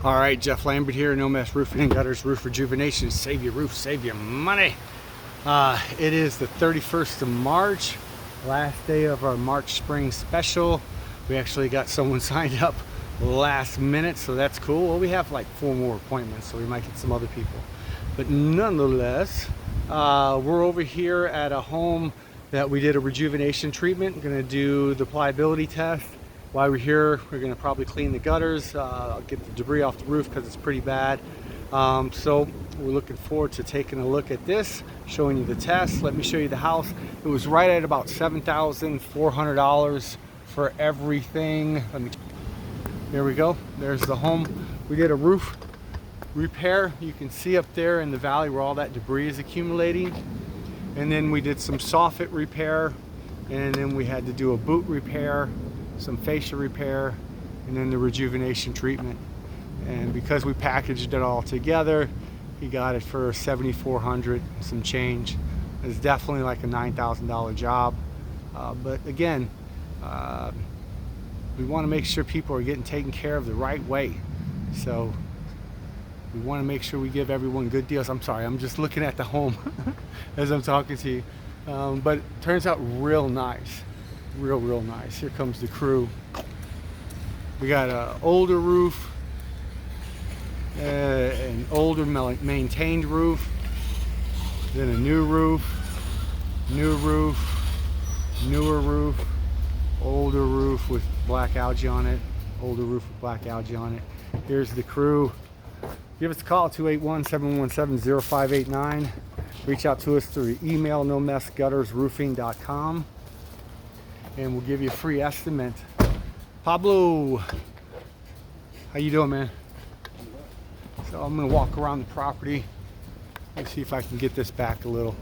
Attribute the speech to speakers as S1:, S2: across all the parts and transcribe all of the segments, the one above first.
S1: All right, Jeff Lambert here, No Mess Roofing and Gutters Roof Rejuvenation. Save your roof, save your money. It is the 31st of March, last day of our March Spring Special. We actually got someone signed up last minute, so that's cool. Well, we have like 4 more appointments, so we might get some other people. But nonetheless, we're over here at a home that we did a rejuvenation treatment. We're gonna do the pliability test. While we're here, we're gonna probably clean the gutters, get the debris off the roof because it's pretty bad. So we're looking forward to taking a look at this, showing you the test. Let me show you the house. It was right at about $7,400 for everything. There we go, there's the home. We did a roof repair. You can see up there in the valley where all that debris is accumulating. And then we did some soffit repair, and then we had to do a boot repair, some fascia repair, and then the rejuvenation treatment. And because we packaged it all together, he got it for $7,400 some change. It's definitely like a $9,000 job, but again, we want to make sure people are getting taken care of the right way, so we want to make sure we give everyone good deals. I'm sorry, I'm just looking at the home as I'm talking to you, but it turns out real nice. Real nice. Here comes the crew. We got an older roof, an older maintained roof, then a new roof, newer roof, older roof with black algae on it, older roof with black algae on it. Here's the crew. Give us a call, 281-717-0589. Reach out to us through email, nomessguttersroofing.com. and we'll give you a free estimate. Pablo, how you doing, man? So I'm gonna walk around the property and see if I can get this back a little.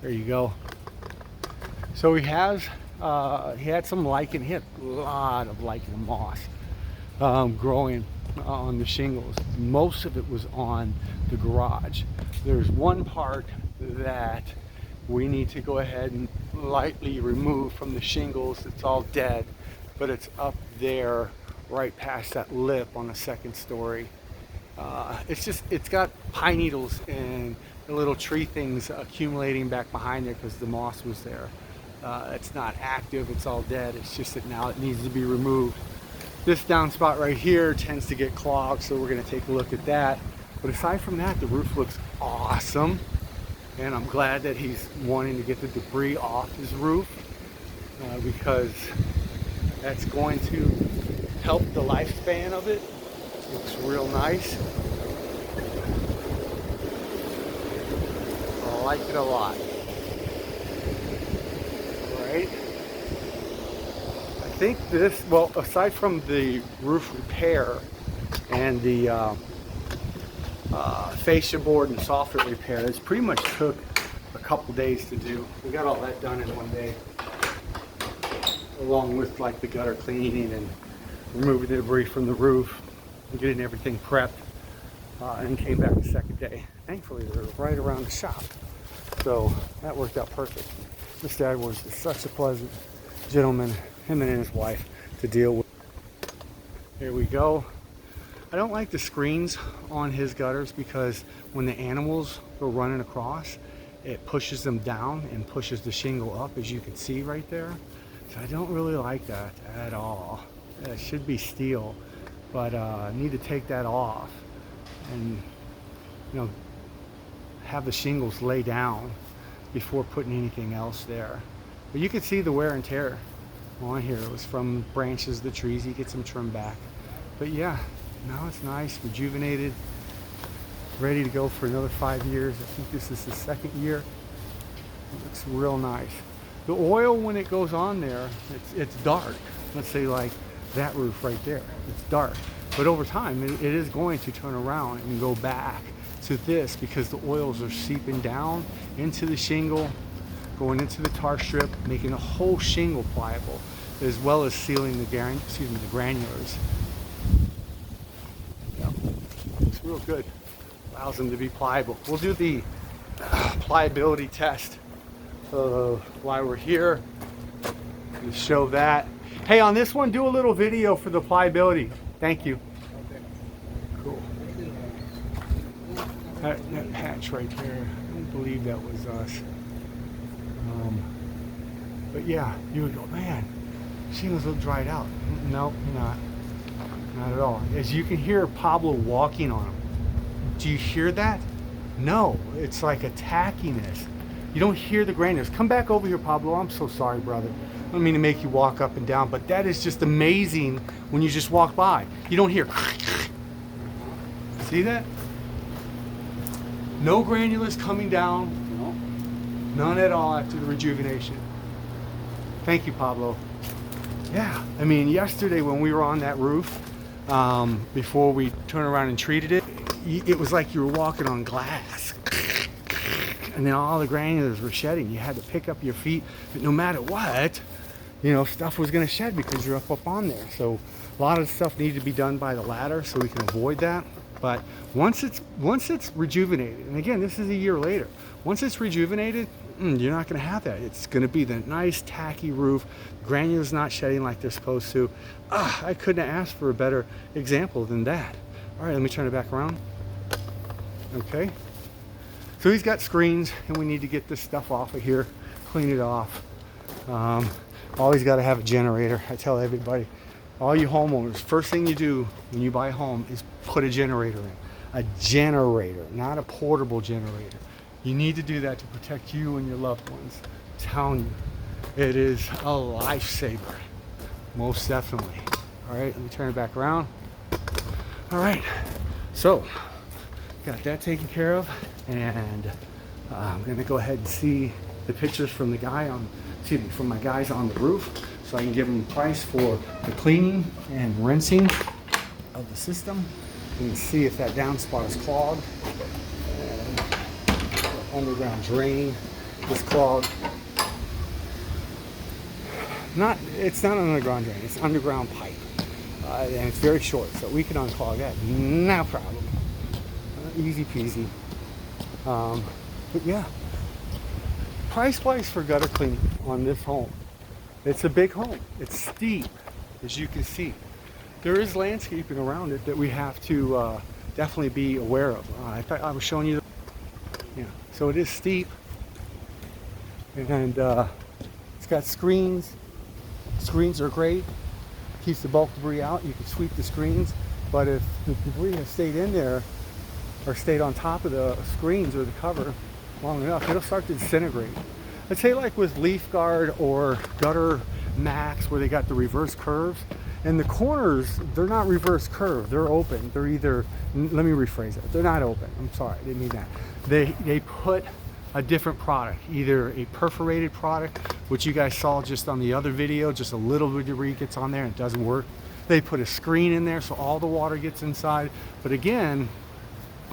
S1: There you go. So he had some lichen, he had a lot of lichen and moss growing on the shingles. Most of it was on the garage. There's one part that we need to go ahead and lightly remove from the shingles. It's all dead, but it's up there right past that lip on the second story. It's got pine needles and the little tree things accumulating back behind there because the moss was there. It's not active, it's all dead. It's just that now it needs to be removed. This downspout right here tends to get clogged, so we're gonna take a look at that. But aside from that, the roof looks awesome. And I'm glad that he's wanting to get the debris off his roof because that's going to help the lifespan of it. Looks real nice. I like it a lot. All right. I think this, well, aside from the roof repair and the fascia board and soffit repair, it's pretty much took a couple days to do. We got all that done in one day, along with like the gutter cleaning and removing the debris from the roof and getting everything prepped, and came back the second day. Thankfully they were right around the shop, so that worked out perfect. Mr. Edwards is such a pleasant gentleman, him and his wife, to deal with. Here we go. I don't like the screens on his gutters because when the animals go running across, it pushes them down and pushes the shingle up, as you can see right there. So I don't really like that at all. It should be steel, but I need to take that off and, you know, have the shingles lay down before putting anything else there. But you can see the wear and tear on here. It was from branches of the trees. You get some trim back. But yeah, now it's nice, rejuvenated, ready to go for another 5 years. I think this is the second year. It looks real nice. The oil, when it goes on there, it's dark. Let's say like that roof right there, it's dark. But over time, it is going to turn around and go back to this because the oils are seeping down into the shingle, going into the tar strip, making the whole shingle pliable, as well as sealing the granulars. It's real good. Allows them to be pliable. We'll do the pliability test while we're here to show that. Hey, on this one, do a little video for the pliability. Thank you. Cool. That patch right there, I don't believe that was us. But yeah, you would go, man, shingles look dried out. No, not at all. As you can hear Pablo walking on them. Do you hear that? No, it's like a tackiness. You don't hear the granulars. Come back over here, Pablo. I'm so sorry, brother. I don't mean to make you walk up and down, but that is just amazing when you just walk by. You don't hear. See that? No granulars coming down. No. None at all after the rejuvenation. Thank you, Pablo. Yeah, I mean, yesterday when we were on that roof, before we turned around and treated it, it was like you were walking on glass. And then all the granulars were shedding. You had to pick up your feet, but no matter what, you know, stuff was going to shed because you're up on there. So a lot of stuff needed to be done by the ladder so we can avoid that. But once it's rejuvenated, and again, this is a year later, once it's rejuvenated, you're not going to have that. It's going to be the nice tacky roof, granulars not shedding like they're supposed to. I couldn't have asked for a better example than that. All right, let me turn it back around. Okay. So he's got screens, and we need to get this stuff off of here, clean it off. Always got to have a generator. I tell everybody, all you homeowners, first thing you do when you buy a home is put a generator in. A generator, not a portable generator. You need to do that to protect you and your loved ones. I'm telling you, it is a lifesaver, most definitely. All right, let me turn it back around. All right, so got that taken care of, and I'm gonna go ahead and see the pictures from the guy on, from my guys on the roof, so I can give them a price for the cleaning and rinsing of the system. You can see if that downspout is clogged. And the underground drain is clogged. It's not an underground drain, it's underground pipe. And it's very short, so we can unclog that, no problem. Easy peasy. But yeah, price-wise for gutter cleaning on this home, it's a big home. It's steep, as you can see. There is landscaping around it that we have to definitely be aware of. I was showing you, so it is steep, and it's got screens. Screens are great. Keeps the bulk debris out. You can sweep the screens, but if the debris has stayed in there or stayed on top of the screens or the cover long enough, it'll start to disintegrate. I'd say like with Leaf Guard or Gutter Max, where they got the reverse curves, and the corners, they're not reverse curved, they're open. They're either, let me rephrase it, they're not open. I'm sorry, I didn't mean that. They put a different product, either a perforated product, which you guys saw just on the other video, just a little bit of debris gets on there and it doesn't work. They put a screen in there so all the water gets inside. But again,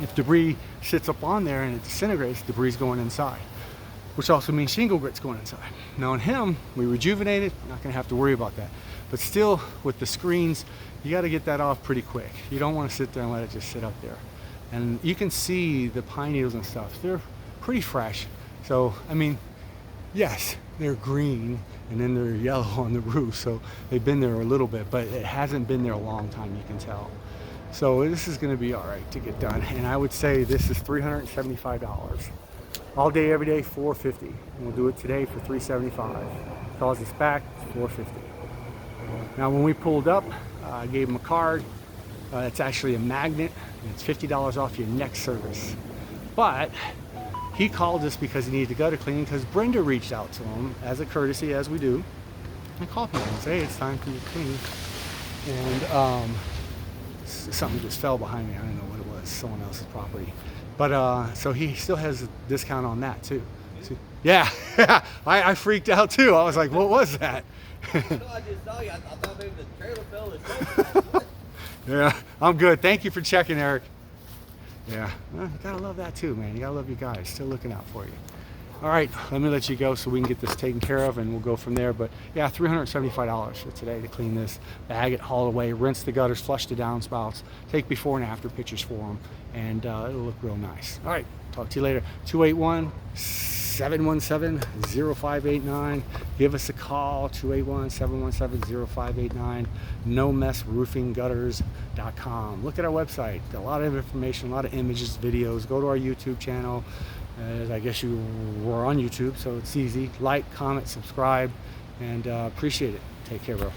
S1: if debris sits up on there and it disintegrates, debris is going inside, which also means shingle grit's going inside. Now on him, we rejuvenated, not gonna have to worry about that. But still, with the screens, you gotta get that off pretty quick. You don't wanna sit there and let it just sit up there. And you can see the pine needles and stuff, they're pretty fresh. So, I mean, yes, they're green and then they're yellow on the roof, so they've been there a little bit, but it hasn't been there a long time, you can tell. So this is gonna be all right to get done. And I would say this is $375. All day, every day, $450. And we'll do it today for $375. Calls us back, it's $450. Now when we pulled up, I gave him a card. It's actually a magnet, and it's $50 off your next service. But he called us because he needed gutter cleaning, because Brenda reached out to him as a courtesy, as we do. I called him and said, hey, it's time for you to clean. And something just fell behind me. I don't know what it was, someone else's property. But so he still has a discount on that too. So, yeah, I freaked out too. I was like, what was that?
S2: I just saw you. I thought maybe the trailer fell.
S1: Yeah, I'm good. Thank you for checking, Eric. Yeah, well, you gotta love that too, man. You gotta love your guys. Still looking out for you. All right, let me let you go so we can get this taken care of, and we'll go from there. But yeah, $375 for today to clean this, bag it, haul it away, rinse the gutters, flush the downspouts, take before and after pictures for them, and it'll look real nice. All right, talk to you later. 281-7 717-0589. Give us a call, 281-717-0589. nomessroofinggutters.com. Look at our website. A lot of information, a lot of images, videos. Go to our YouTube channel. I guess you were on YouTube, so it's easy. Like, comment, subscribe, and appreciate it. Take care, bro.